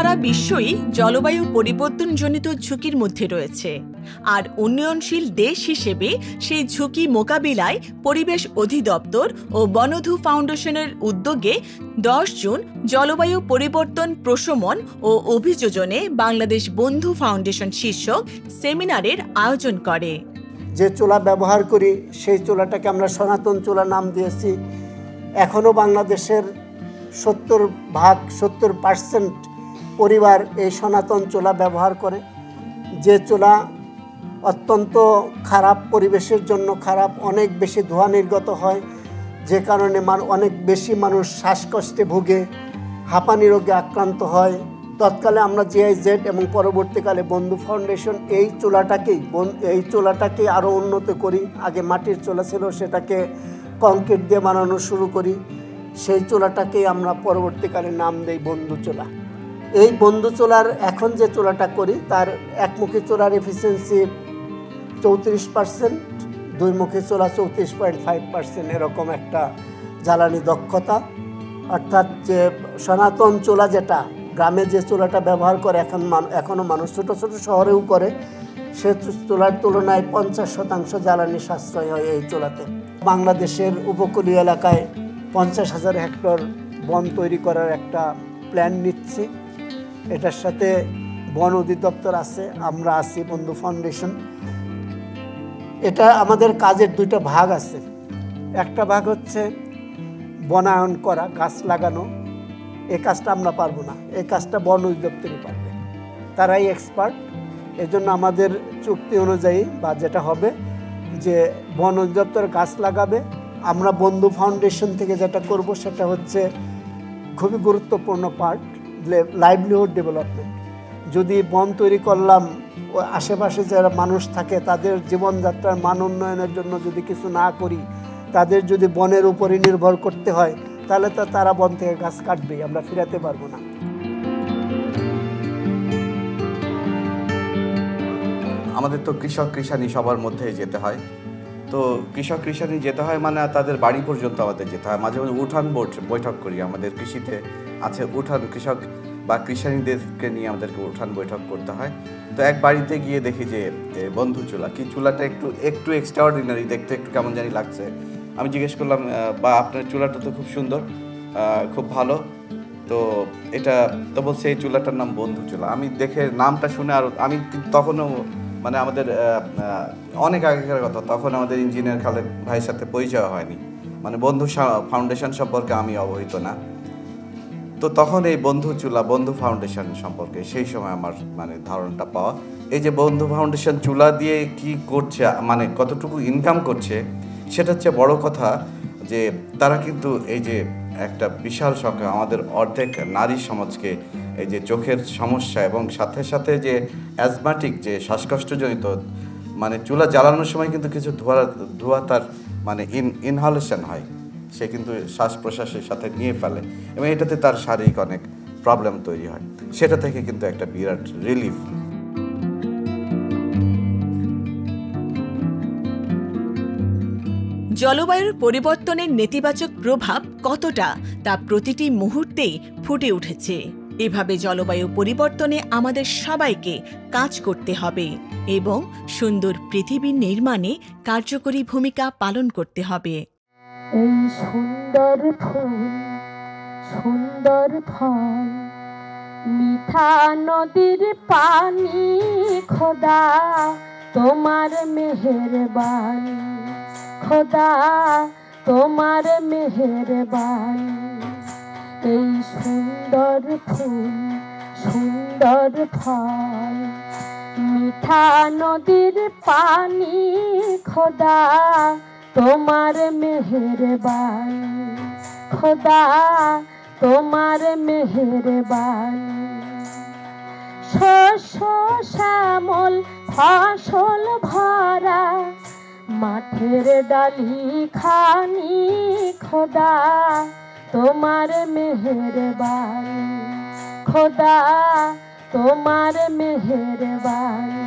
সারা বিশ্বই জলবায়ু পরিবর্তনজনিত ঝুঁকির মধ্যে রয়েছে, আর উন্নয়নশীল দেশ হিসেবে সেই ঝুঁকি মোকাবিলায় পরিবেশ অধিদপ্তর ও বনধু ফাউন্ডেশনের উদ্যোগে 10 জুন জলবায়ু পরিবর্তন প্রশমন ও অভিযোজনে বাংলাদেশ বন্ধু ফাউন্ডেশন শীর্ষক সেমিনারের আয়োজন করে। যে চুলা ব্যবহার করি সেই চুলাটাকে আমরা সনাতন চুলা নাম দিয়েছি। এখনও বাংলাদেশের 70% পরিবার এই সনাতন চুলা ব্যবহার করে। যে চুলা অত্যন্ত খারাপ, পরিবেশের জন্য খারাপ, অনেক বেশি ধোঁয়া নির্গত হয়, যে কারণে অনেক বেশি মানুষ শ্বাসকষ্টে ভুগে, হাঁপানি রোগে আক্রান্ত হয়। তৎকালে আমরা GIZ এবং পরবর্তীকালে বন্ধু ফাউন্ডেশন এই চুলাটাকে আরও উন্নত করি। আগে মাটির চুলা ছিল, সেটাকে কংক্রিট দিয়ে বানানো শুরু করি। সেই চুলাটাকেই আমরা পরবর্তীকালে নাম দেই বন্ধু চুলা। এই বন্ধু চুলার এখন যে চুলাটা করি তার একমুখী চুলার এফিসিয়েন্সি 34%, দুইমুখী চুলা 34.5%, এরকম একটা জ্বালানি দক্ষতা। অর্থাৎ যে সনাতন চুলা, যেটা গ্রামে যে চুলাটা ব্যবহার করে এখনও মানুষ ছোটো ছোটো শহরেও করে, সে চুলার তুলনায় 50% জ্বালানি সাশ্রয় হয় এই চুলাতে। বাংলাদেশের উপকূলীয় এলাকায় 50,000 হেক্টর বন তৈরি করার একটা প্ল্যান নিচ্ছি। এটার সাথে বন অধিদপ্তর আছে, আমরা আছি বন্ধু ফাউন্ডেশন। এটা আমাদের কাজের দুইটা ভাগ আছে। একটা ভাগ হচ্ছে বনায়ন করা, গাছ লাগানো। এই কাজটা আমরা পারবো না, এই কাজটা বন অধিদপ্তরই পারবে, তারাই এক্সপার্ট। এজন্য আমাদের চুক্তি অনুযায়ী বা যেটা হবে যে বন অধিদপ্তর গাছ লাগাবে, আমরা বন্ধু ফাউন্ডেশন থেকে যেটা করব সেটা হচ্ছে খুবই গুরুত্বপূর্ণ পার্ট, লাইভলিহুড ডেভেলপমেন্ট। যদি বন তৈরি করলাম, ও আশেপাশে যারা মানুষ থাকে তাদের জীবনযাত্রার মান উন্নয়নের জন্য যদি কিছু না করি, তাদের যদি বনের উপরই নির্ভর করতে হয়, তাহলে তো তারা বন থেকে গাছ কাটবেই, আমরা ফিরাতে পারবো না। আমাদের তো কৃষক কৃষানি সবার মধ্যেই যেতে হয়। তো কৃষক কৃষানি যেতে হয় মানে তাদের বাড়ি পর্যন্ত আমাদের যেতে হয়। মাঝে মাঝে উঠান বৈঠক করি। আমাদের কৃষিতে আছে উঠান, কৃষক বা কৃষানীদেরকে নিয়ে আমাদেরকে উঠান বৈঠক করতে হয়। তো এক বাড়িতে গিয়ে দেখি যে বন্ধু চুলা, কি চুলাটা একটু এক্সট্রাঅর্ডিনারি, দেখতে একটু কেমন জানি লাগছে। আমি জিজ্ঞেস করলাম, বা আপনার চুলাটা তো খুব সুন্দর, খুব ভালো, তো এটা তো বলছে এই চুলাটার নাম বন্ধু চুলা। আমি দেখে নামটা শুনে, আর আমি তখনও মানে আমাদের অনেক আগেকার কথা, তখন আমাদের ইঞ্জিনিয়ার খালেদ ভাইয়ের সাথে পরিচয় হয়নি, মানে বন্ধু ফাউন্ডেশন সম্পর্কে আমি অবহিত না। তো তখন এই বন্ধু চুলা, বন্ধু ফাউন্ডেশন সম্পর্কে সেই সময় আমার মানে ধারণাটা পাওয়া। এই যে বন্ধু ফাউন্ডেশন চুলা দিয়ে কি করছে, মানে কতটুকু ইনকাম করছে, সেটা হচ্ছে বড় কথা। যে তারা কিন্তু এই যে একটা বিশাল সংখ্যা আমাদের অর্ধেক নারী সমাজকে এই যে চোখের সমস্যা এবং সাথে সাথে যে অ্যাজমাটিক, যে শ্বাসকষ্টজনিত, মানে চুলা জ্বালানোর সময় কিন্তু কিছু ধোঁয়া তার মানে ইনহালেশন হয়, সে কিন্তু শ্বাস প্রশ্বাসের সাথে নিয়ে ফেলে এবং এটাতে তার শারীরিক অনেক প্রবলেম তৈরি হয়। সেটা থেকে কিন্তু একটা বিরাট রিলিফ। জলবায়ুর পরিবর্তনের নেতিবাচক প্রভাব কতটা তা প্রতিটি মুহূর্তেই ফুটে উঠেছে। এভাবে জলবায়ু পরিবর্তনে আমাদের সবাইকে কাজ করতে হবে এবং সুন্দর পৃথিবী নির্মাণে কার্যকরী ভূমিকা পালন করতে হবে। এই সুন্দর ফুল, সুন্দর ফল, মিঠা নদীর পানি, খোদা তোমার মেহেরবানি, খোদা তোমার মেহেরবানি। এই সুন্দর ফুল, সুন্দর ফল, মিঠা নদীর পানি, খোদা তোমার মেহেরবানি, খোদা তোমার মেহেরবানি। শস্য শ্যামল ফসল ভরা মাঠের ডালি খানি, খোদা তোমার মেহেরবানি, খোদা তোমার মেহেরবানি।